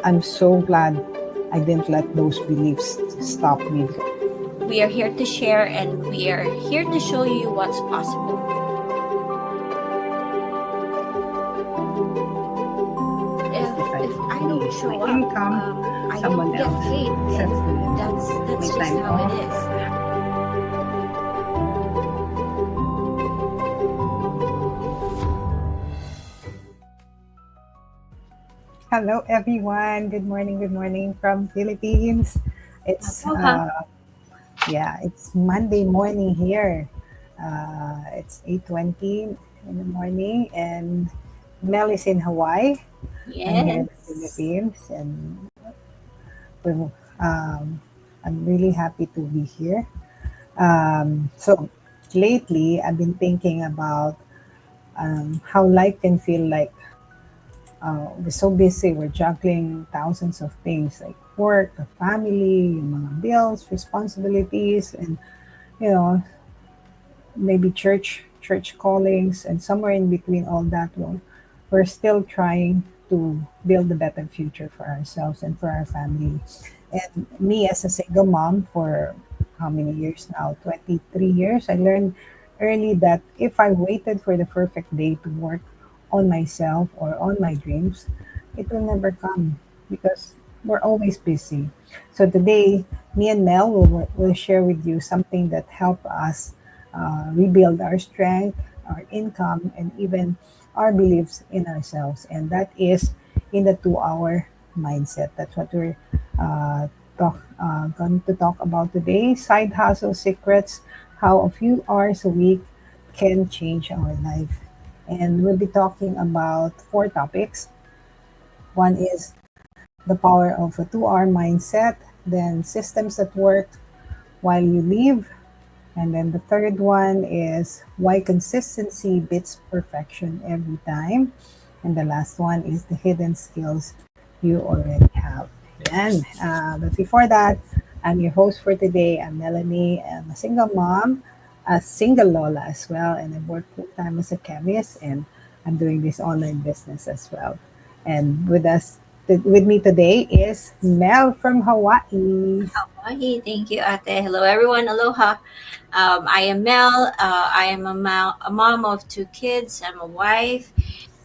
I'm so glad I didn't let those beliefs stop me. We are here to share and we are here to show you what's possible. If I If I don't need my show up, income, I someone don't get else paid, sets and the limit. that's My just time how it off. is. Hello, everyone. Good morning from Philippines. It's Aloha. it's Monday morning here. It's 8:20 in the morning, and Mel is in Hawaii. I'm here in the Yes. Philippines, and we're, um, I'm really happy to be here. So lately, I've been thinking about how life can feel like we're so busy, we're juggling thousands of things like work, the family, yung mga bills, responsibilities, and you know, maybe church callings, and somewhere in between all that, we're still trying to build a better future for ourselves and for our family. And me as a single mom for how many years now? 23 years. I learned early that if I waited for the perfect day to work on myself or on my dreams, it will never come because we're always busy. So today, me and Mel will share with you something that help us rebuild our strength, our income, and even our beliefs in ourselves. And that is in the 2 hour mindset. That's what we're going to talk about today. Side hustle secrets, how a few hours a week can change our life. And we'll be talking about four topics. One is the power of a 2 hour mindset, then systems that work while you leave, and then the third one is why consistency beats perfection every time. And the last one is the hidden skills you already have. Yan. But before that, I'm your host for today. I'm Melanie. I'm a single mom, a single Lola as well, and I work full time as a chemist, and I'm doing this online business as well. And with me today is Mel from Hawaii. Hawaii. Thank you, Ate. Hello, everyone. Aloha. I am Mel. I am a mom of two kids. I'm a wife.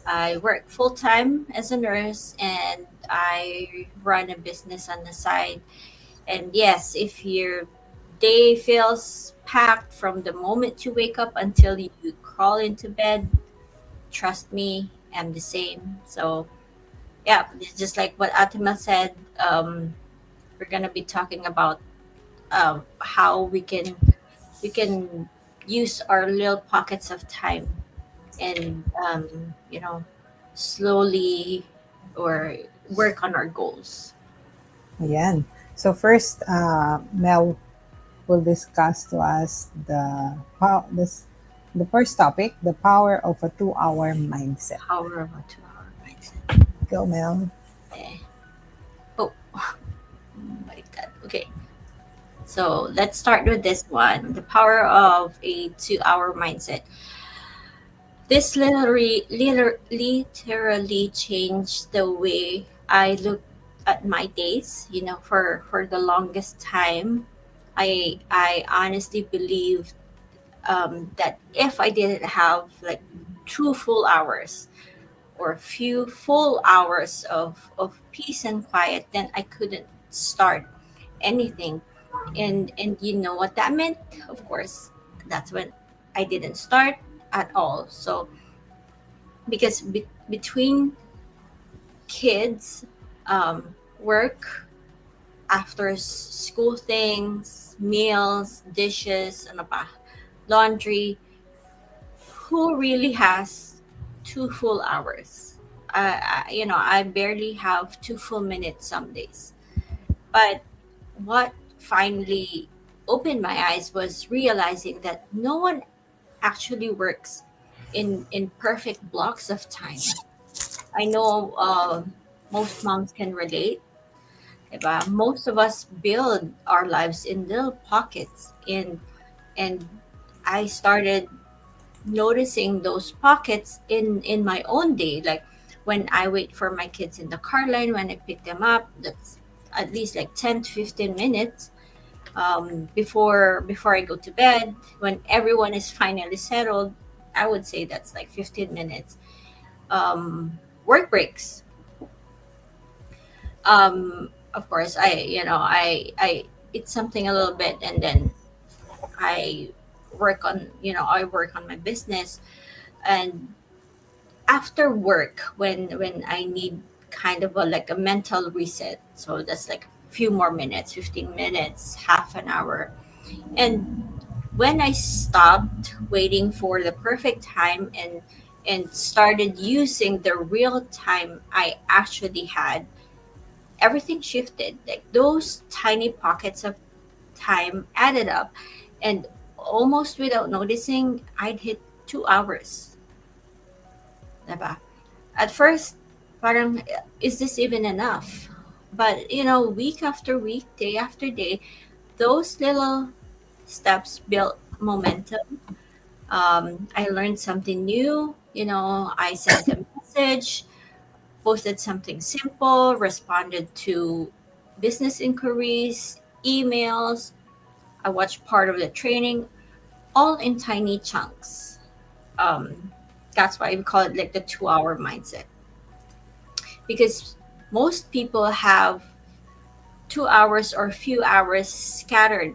I work full time as a nurse and I run a business on the side. And yes, if your day feels packed from the moment you wake up until you crawl into bed, trust me, I'm the same. So, yeah, it's just like what Atima said, we're going to be talking about how we can use our little pockets of time and slowly or work on our goals. Ayan. So first, Mel will discuss to us the first topic, the power of a 2 hour mindset. Power of a 2 hour mindset. Go, Mel. Eh. Oh, my God. Okay. So let's start with this one, the power of a 2 hour mindset. This literally changed the way I look at my days. For the longest time, I honestly believed that if I didn't have like 2 full hours or a few full hours of peace and quiet, then I couldn't start anything. And you know what that meant? Of course, that's when I didn't start at all. So because between kids, work, after school things, meals, dishes, ano pa, laundry, who really has 2 full hours? I barely have 2 full minutes some days. But what finally opened my eyes was realizing that no one actually works in perfect blocks of time. I know most moms can relate. Diba? Most of us build our lives in little pockets, and I started noticing those pockets in my own day, like when I wait for my kids in the car line, when I pick them up, that's at least like 10 to 15 minutes before I go to bed. When everyone is finally settled, I would say that's like 15 minutes. Work breaks. Of course, I eat something a little bit, and then I I work on my business. And after work, when I need kind of like a mental reset, so that's like a few more minutes, 15 minutes, half an hour. And when I stopped waiting for the perfect time and started using the real time I actually had, everything shifted. Like those tiny pockets of time added up, and almost without noticing, I'd hit 2 hours. Diba? At first, parang, is this even enough? But, week after week, day after day, those little steps built momentum. I learned something new. I sent a message, posted something simple, responded to business inquiries, emails. I watched part of the training, all in tiny chunks. Um, that's why we call it like the 2 hour mindset, because most people have 2 hours or a few hours scattered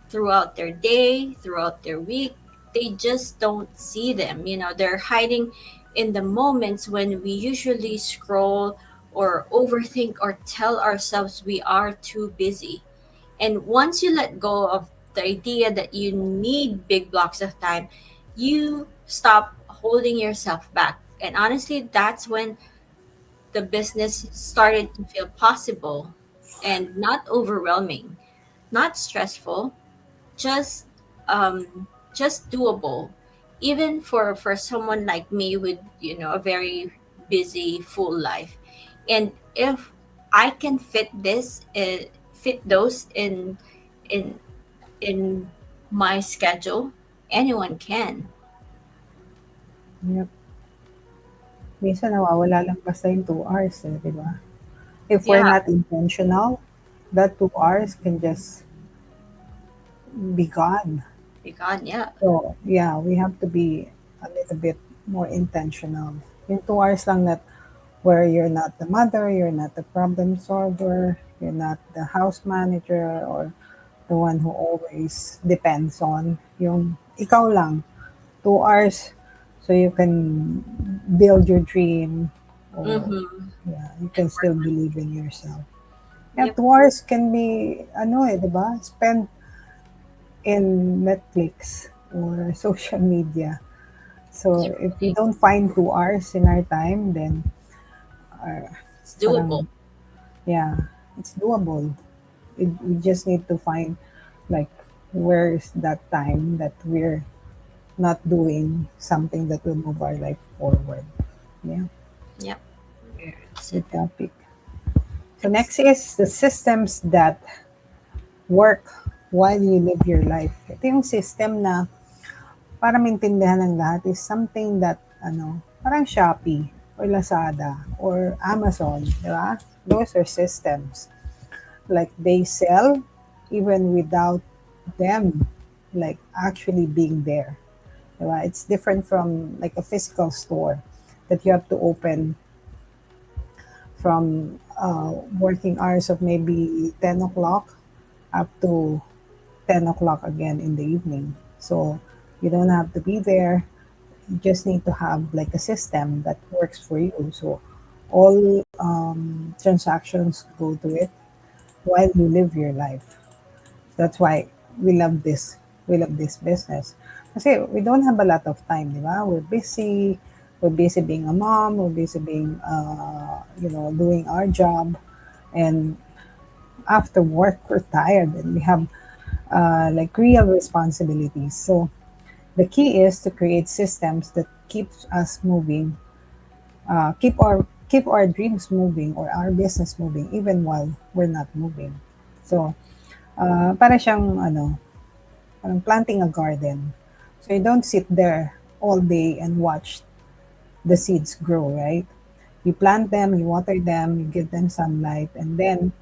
throughout their day, throughout their week. They just don't see them. They're hiding in the moments when we usually scroll or overthink or tell ourselves we are too busy. And once you let go of the idea that you need big blocks of time, you stop holding yourself back. And honestly, that's when the business started to feel possible and not overwhelming, not stressful, just just doable, even for someone like me with a very busy full life. And if I can fit those in in my schedule, anyone can. Yep. Minsan nawawala lang basta yung 2 hours, eh, di ba? If we're Yeah, not intentional, that 2 hours can just be gone. because yeah, So, yeah, we have to be a little bit more intentional. Yung 2 hours lang that where you're not the mother, you're not the problem solver, you're not the house manager or the one who always depends on yung ikaw lang. 2 hours so you can build your dream or mm-hmm. yeah, you can still believe in yourself. Yeah, Yep, 2 hours can be ano eh, di ba? Spend in Netflix or social media. So if we truly, don't find 2 hours in our time, then uh, it's doable. parang yeah, it's doable. We just need to find like where is that time that we're not doing something that will move our life forward. Yeah, Yep, it's good it. topic. So It's next is the systems that work while you live your life. Ito yung system na para maintindihan ng lahat is something that ano, parang Shopee or Lazada or Amazon, di ba? Those are systems. Like they sell even without them like actually being there. Di ba? It's different from like a physical store that you have to open from working hours of maybe 10 o'clock up to 10 o'clock again in the evening. So you don't have to be there. You just need to have like a system that works for you. So all transactions go to it while you live your life. That's why we love this. We love this business. Kasi we don't have a lot of time, di ba? We're busy. We're busy being a mom. We're busy being, doing our job. And after work, we're tired and we have like real responsibilities. So the key is to create systems that keeps us moving, keep our dreams moving or our business moving even while we're not moving. So para siyang ano, parang planting a garden. So you don't sit there all day and watch the seeds grow, right? You plant them, you water them, you give them sunlight, and then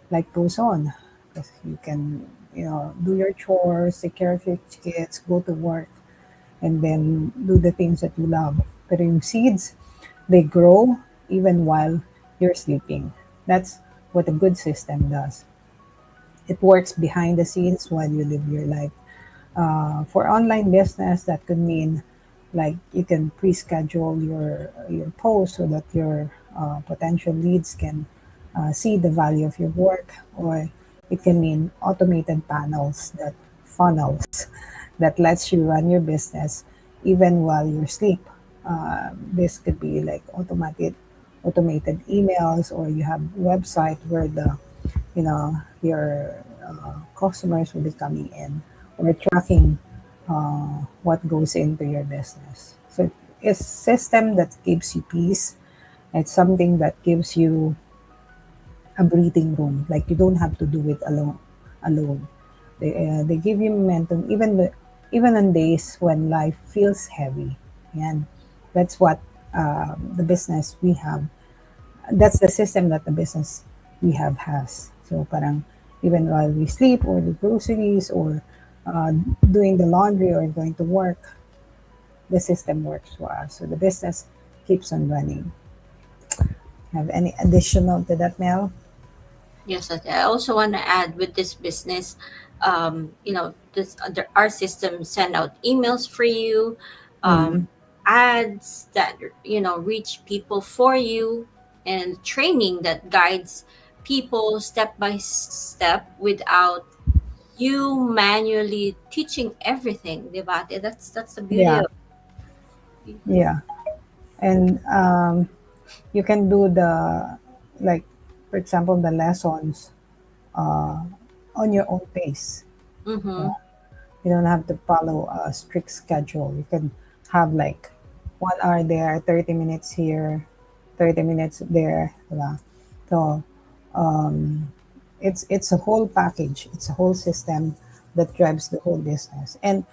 life goes on. 'Cause you can, do your chores, take care of your kids, go to work, and then do the things that you love. But yung seeds, they grow even while you're sleeping. That's what a good system does. It works behind the scenes while you live your life. For online business, that could mean like you can pre-schedule your post so that your potential leads can see the value of your work, or it can mean automated panels that funnels that lets you run your business even while you sleep. This could be like automated emails, or you have website where your customers will be coming in, or tracking what goes into your business. So it's a system that gives you peace. It's something that gives you a breathing room. Like you don't have to do it alone. They give you momentum even on days when life feels heavy. And that's what the business we have. That's the system that the business we have has. So parang even while we sleep or the groceries or uh, doing the laundry or going to work, the system works for us. So the business keeps on running. Have any additional to that, Mel? Yes, I also want to add with this business, this other our system send out emails for you, um, Mm, ads that reach people for you, and training that guides people step by step without you manually teaching everything. Diba? That's the beauty yeah, of. yeah. And you can do like, for example, the lessons uh, on your own pace. Mm-hmm. You don't have to follow a strict schedule. You can have like 1 hour there, 30 minutes here, 30 minutes there. Diba? So it's a whole package. It's a whole system that drives the whole business. And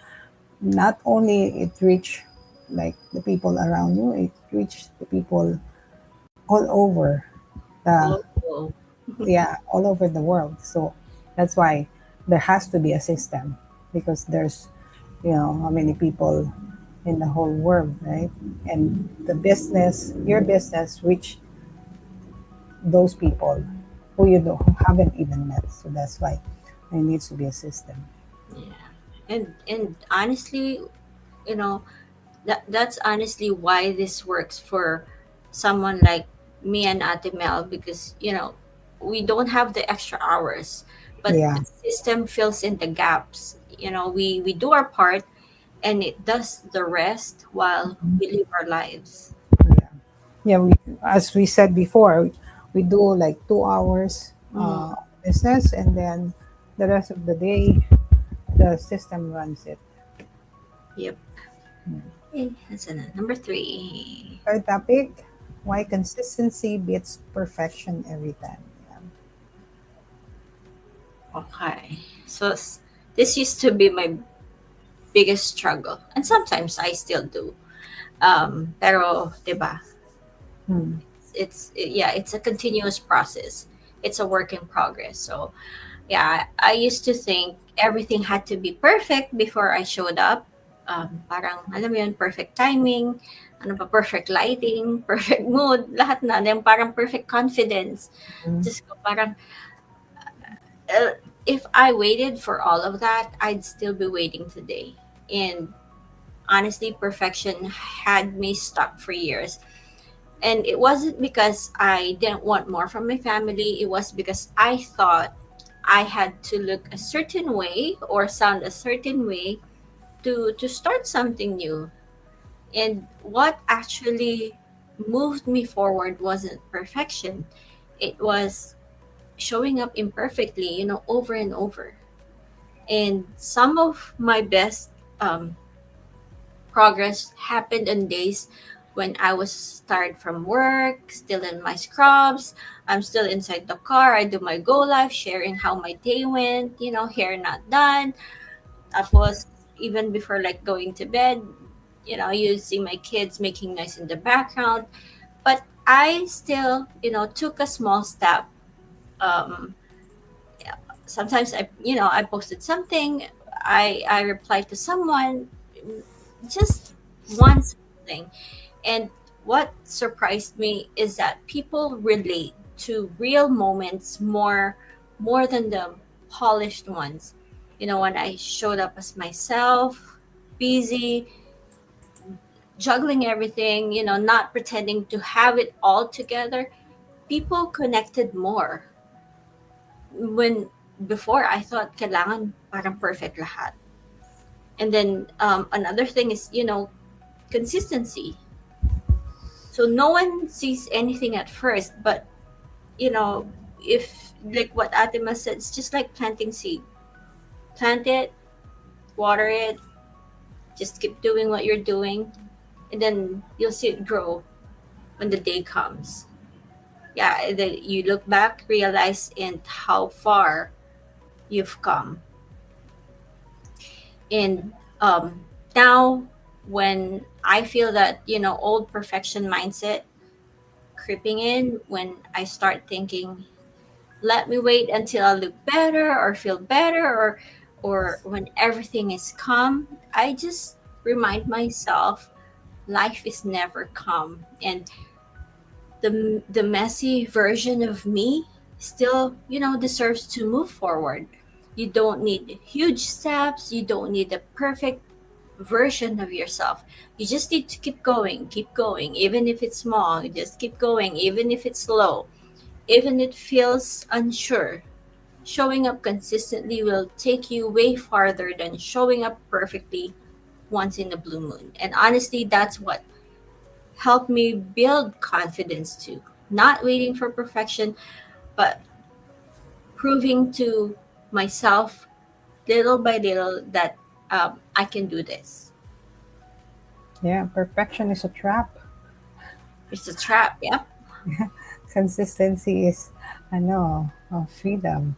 not only it reach like the people around you, it reach the people all over the Global. yeah, all over the world. So that's why there has to be a system, because there's how many people in the whole world, right? And your business reach those people who haven't even met. So that's why there needs to be a system. Yeah, and honestly, you know that's honestly why this works for someone like me and Ate Mel, because we don't have the extra hours, but Yeah, the system fills in the gaps. We do our part, and it does the rest while we live our lives. yeah, yeah. As we said before, we do like 2 hours Mm, business, and then the rest of the day the system runs it. yep. Okay, that's number three. Third topic: why consistency beats perfection every time. Yeah. Okay, so this used to be my biggest struggle, and sometimes I still do. Pero, 'di ba? Hmm. Yeah, it's a continuous process. It's a work in progress. So yeah, I used to think everything had to be perfect before I showed up. Parang alam mo yun, perfect timing, ano pa, perfect lighting, perfect mood, lahat na. Then parang perfect confidence. Hmm. Just ko parang uh, if I waited for all of that, I'd still be waiting today. And honestly, perfection had me stuck for years. And it wasn't because I didn't want more from my family. It was because I thought I had to look a certain way or sound a certain way to start something new. And what actually moved me forward wasn't perfection. It was showing up imperfectly, over and over. And some of my best um, progress happened on days when I was tired from work, still in my scrubs. I'm still inside the car. I do my go live, sharing how my day went, hair not done. Tapos, even before going to bed, you see my kids making noise in the background. But I still, took a small step. Um, Sometimes I posted something, I replied to someone, just one small thing. And what surprised me is that people relate to real moments more than the polished ones. When I showed up as myself, busy, juggling everything, not pretending to have it all together, people connected more. When before I thought kailangan parang perfect lahat. And then another thing is, consistency. So no one sees anything at first, but you know, if like what Atima said, it's just like planting seed. Plant it, water it, just keep doing what you're doing, and then you'll see it grow when the day comes. Yeah, and then you look back, realize and how far you've come. And now when I feel that, old perfection mindset creeping in, when I start thinking, let me wait until I look better or feel better, or when everything is calm, I just remind myself life is never calm, and the messy version of me still, deserves to move forward. You don't need huge steps, you don't need the perfect version of yourself. You just need to keep going, even if it's small. You just keep going, even if it's slow, even it feels unsure. Showing up consistently will take you way farther than showing up perfectly once in a blue moon. And honestly, that's what helped me build confidence too. Not waiting for perfection, but proving to myself little by little that I can do this. Yeah, perfection is a trap. It's a trap, yeah. Consistency is, freedom.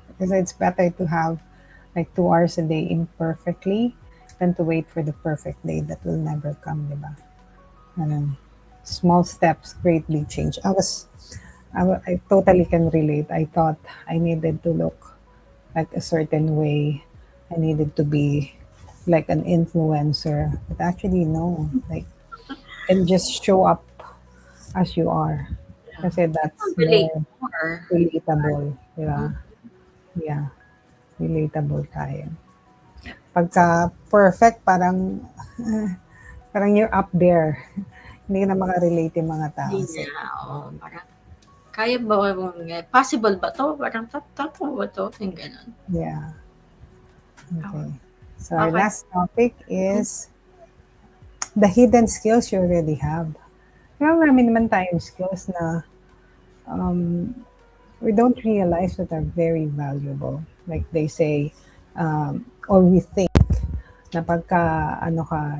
Because it's better to have like 2 hours a day imperfectly than to wait for the perfect day that will never come, diba? Ano, small steps greatly change. I totally can relate. I thought I needed to look like a certain way. I needed to be like an influencer. But actually, no. Like, you can just show up as you are. Yeah. Kasi I'll that's relate more more. relatable. Mhm. Diba? Yeah, relatable tayo. Yep. Pagka perfect, parang you're up there. Hindi na makarelate yung mga tao Hindi na, sa'yo. oo, parang kaya ba possible ba 'to? Parang totoo ba 'to? Yung gano'n. Yeah. Oo, Okay. So our okey. last topic Mhm. is the hidden skills you already have. Marami naman tayong skills na we don't realize that are very valuable. Like they say, or we think na pagka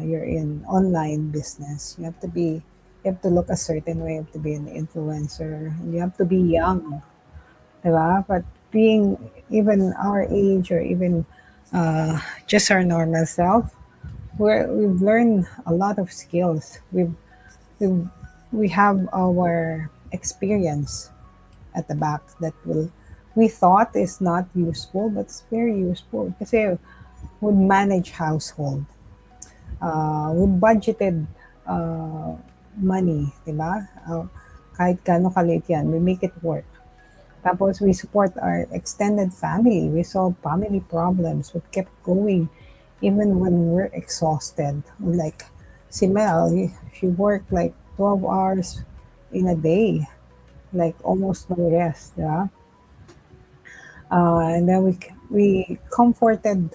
you're in online business, you have to look a certain way, you have to be an influencer, and you have to be young, diba? But being even our age or even just our normal self, we've learned a lot of skills. We've we have our experience at the back that will we thought is not useful, but it's very useful. Kasi would manage household, we budgeted money, di ba? Kahit gaano kaliit yan, we make it work. Tapos we support our extended family. We solve family problems. We kept going even when we're exhausted. Like si Mel, she worked like 12 hours in a day, like almost no rest. Yeah? And then we comforted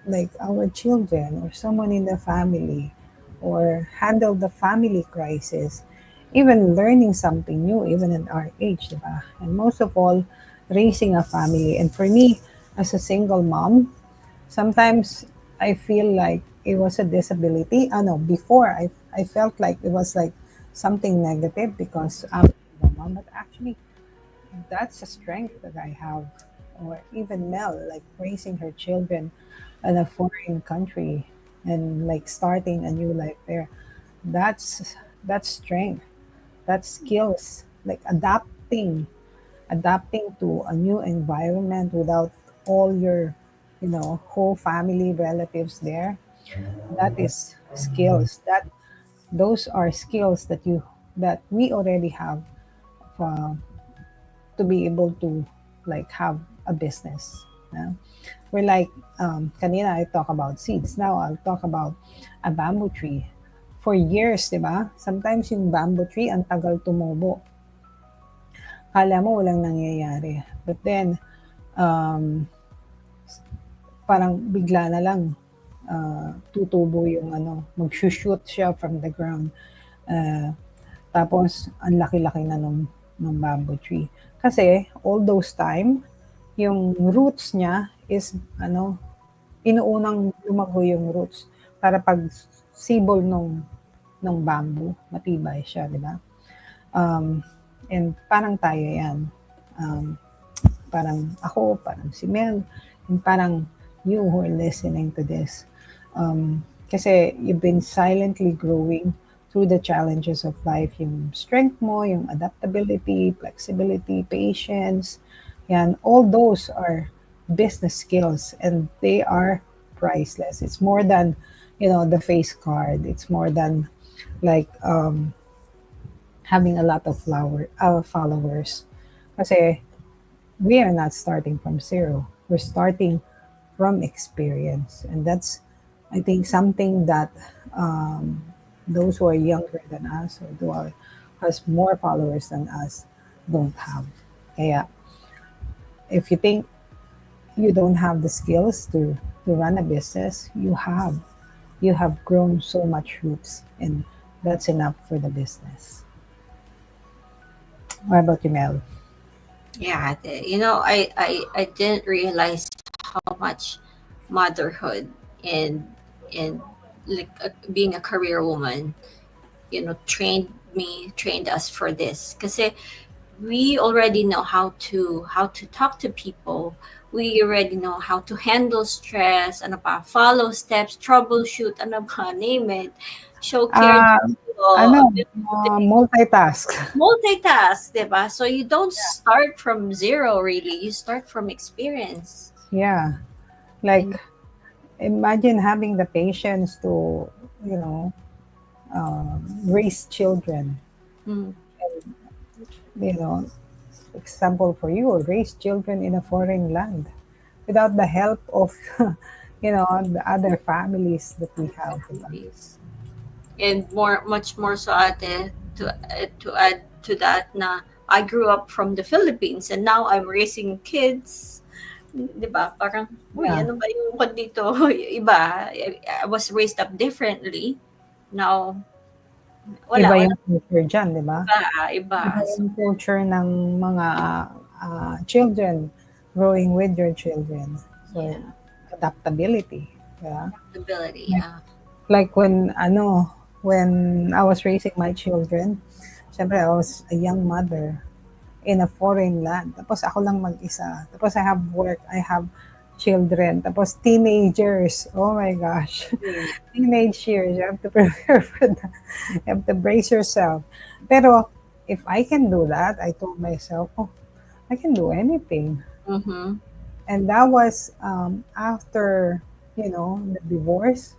like our children or someone in the family or handled the family crisis, even learning something new even at our age, diba? And most of all, raising a family. And for me, as a single mom, sometimes I feel like it was a disability. No, before I felt like it was like something negative because I'm a single mom, but actually that's a strength that I have. Or even Mel, like raising her children in a foreign country and like starting a new life there. That's strength. That's skills, like adapting to a new environment without all your, whole family relatives there. That is skills. Those are skills that we already have, uh, to be able to like have a business. Yeah? We're like, kanina I talk about seeds. Now I'll talk about a bamboo tree. For years, di ba? Sometimes yung bamboo tree, ang tagal tumubo. Kala mo walang nangyayari. But then, um, parang bigla na lang, tutubo yung mag-shoot siya from the ground. Uh, Tapos, ang laki-laki na nung bamboo tree. Kasi, all those time, yung roots niya is, inuunang lumago yung roots para pag sibol nung bamboo, matibay siya, di ba? Um, and parang tayo yan. Um, Parang ako, parang si Mel, and parang you who are listening to this. Kasi you've been silently growing through the challenges of life, yung strength mo, yung adaptability, flexibility, patience, yan, all those are business skills and they are priceless. It's more than, the face card. It's more than like having a lot of followers. Kasi we are not starting from zero. We're starting from experience. And that's, I think, something that um, those who are younger than us or who has more followers than us don't have. Kaya, if you think you don't have the skills to run a business, you have. You have grown so much roots, and that's enough for the business. What about you, Mel? Yeah, I didn't realize how much motherhood and like being a career woman, trained us for this. Because we already know how to talk to people. We already know how to handle stress, ano pa, follow steps, troubleshoot, ano pa, name it, show care to Uh, people, Multitask. multitask, 'di ba? So you don't start from zero really. You start from experience. Yeah. And Like, imagine having the patience to, you know, raise children. mm, You know, example for you, raise children in a foreign land without the help of, the other families that we have. Diba? families. And much more so ate to add to that na I grew up from the Philippines and now I'm raising kids. 'Di ba? Parang, uy, Yeah. ano ba yung kung dito? Iba. I was raised up differently. Now, Iba wala yung culture dyan, di ba? iba, iba. Iba So, yung culture ng mga children growing with your children. So, yeah, adaptability. Yeah. stability, Like, yeah. like when I was raising my children, syempre I was a young mother in a foreign land. Tapos ako lang mag-isa. Tapos I have work, I have children. Tapos teenagers. Oh my gosh. Mm. Teenage years. You have to prepare for that. You have to brace yourself. Pero if I can do that, I told myself, oh, I can do anything. Mm-hmm. And that was after, the divorce.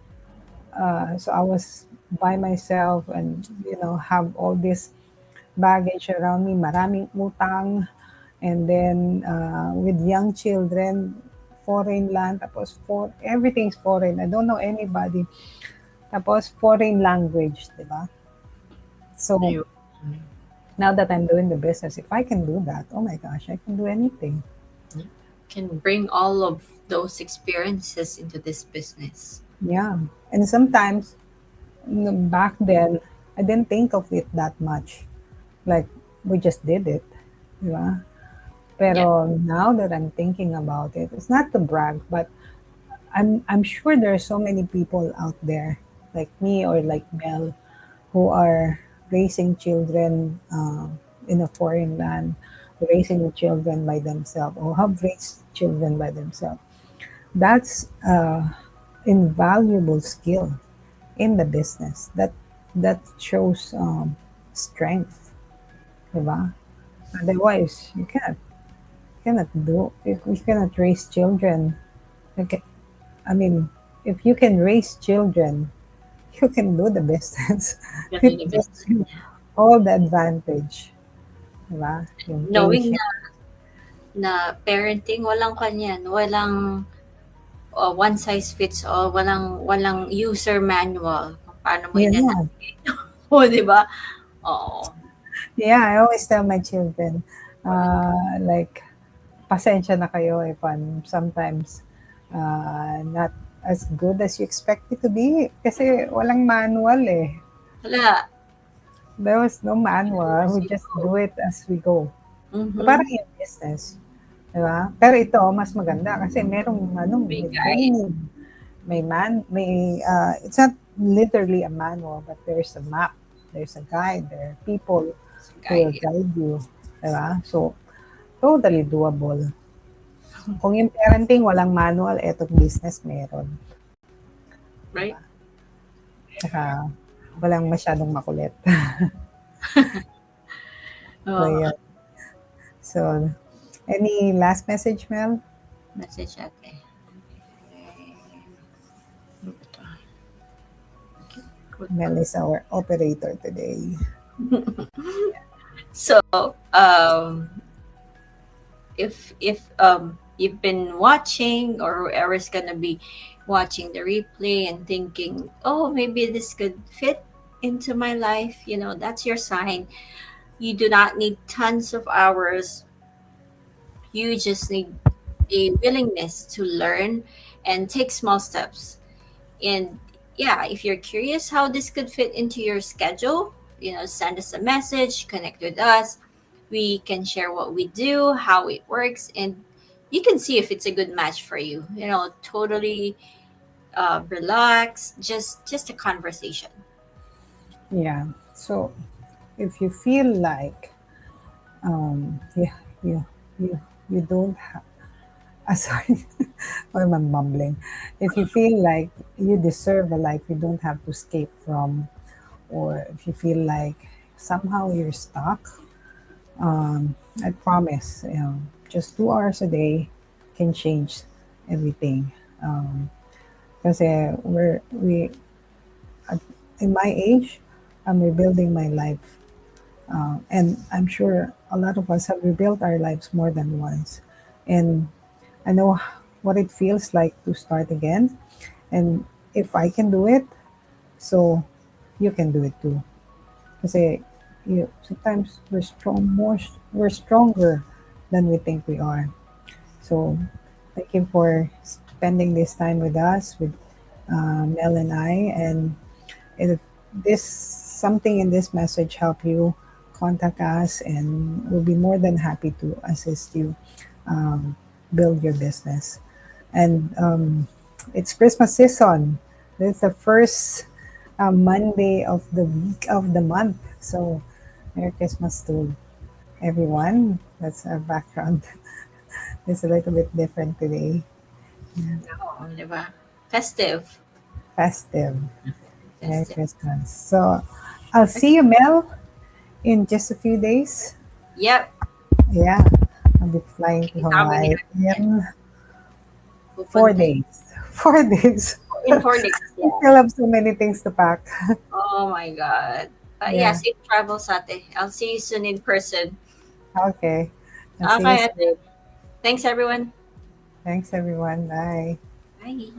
So I was by myself and, have all this baggage around me, maraming utang, and then with young children, foreign land, tapos everything's foreign. I don't know anybody. Tapos foreign language, di ba? So You now that I'm doing the business, if I can do that, oh my gosh, I can do anything. can bring all of those experiences into this business. Yeah. And sometimes, back then, I didn't think of it that much. Like, we just did it. Di ba? Yeah. Pero now that I'm thinking about it, it's not to brag, but I'm sure there are so many people out there like me or like Mel who are raising children in a foreign land, raising the children by themselves, or have raised children by themselves. That's invaluable skill in the business. That shows strength. diba? Otherwise, you cannot raise children. Okay, I mean, if you can raise children, you can do the business. Can do It the gives business. you all the advantage, diba? Yung Knowing patient. na parenting walang kanyan, walang one size fits all, walang user manual kung paano mo Yeah, ina-navigate. O, 'di ba? Oo, yeah. I always tell my children, walang like, pasensya na kayo if I'm sometimes not as good as you expect me to be. Kasi walang manual eh. wala, There was no manual. as We you just go. do it as we go. So, parang Mhm. yung business. Diba? Pero ito, mas maganda kasi merong ano, May may guide, training. It's not literally a manual, but there's a map. There's a guide. There are people sa who will guide, yeah, guide you. Diba? So, totally doable. Kung yung parenting walang manual, etong business meron. right? Tsaka walang masyadong makulit. So, Oo, yeah. So, any last message, Mel? message ate. Ano ba 'to? Mel is our operator today. So, um, if you've been watching or whoever's gonna be watching the replay and thinking, oh, maybe this could fit into my life, that's your sign. You do not need tons of hours. You just need a willingness to learn and take small steps. And yeah, if you're curious how this could fit into your schedule, send us a message, connect with us. We can share what we do, how it works, and you can see if it's a good match for you. Totally relax, just a conversation. Yeah. So, if you feel like yeah, you you you don't have sorry, why am I mumbling? If you feel like you deserve a life you don't have to escape from, or if you feel like somehow you're stuck, I promise, just 2 hours a day can change everything. Because at- in my age, I'm rebuilding my life. And I'm sure a lot of us have rebuilt our lives more than once. And I know what it feels like to start again. And if I can do it, so you can do it too. Because sometimes we're stronger than we think we are. So thank you for spending this time with us, with Mel and I. And if this something in this message help you, contact us, and we'll be more than happy to assist you um, build your business. And it's Christmas season. It's the first Monday of the week of the month. So Merry Christmas to everyone. That's our background. It's a little bit different today. Oh, diba? Festive. Festive. Merry Festive. Christmas. So I'll see you, Mel, in just a few days. Yep. Yeah, I'll be flying to Kasama ni Hawaii Ate yan. in four Pupunta. days. 4 days. In 4 days, I yeah. still have so many things to pack. Oh my God. But yeah, Yeah. safe travels, ate. I'll see you soon in person. Okay. I'll see you Okay, ate. soon. Thanks, everyone. Thanks, everyone. Bye. Bye.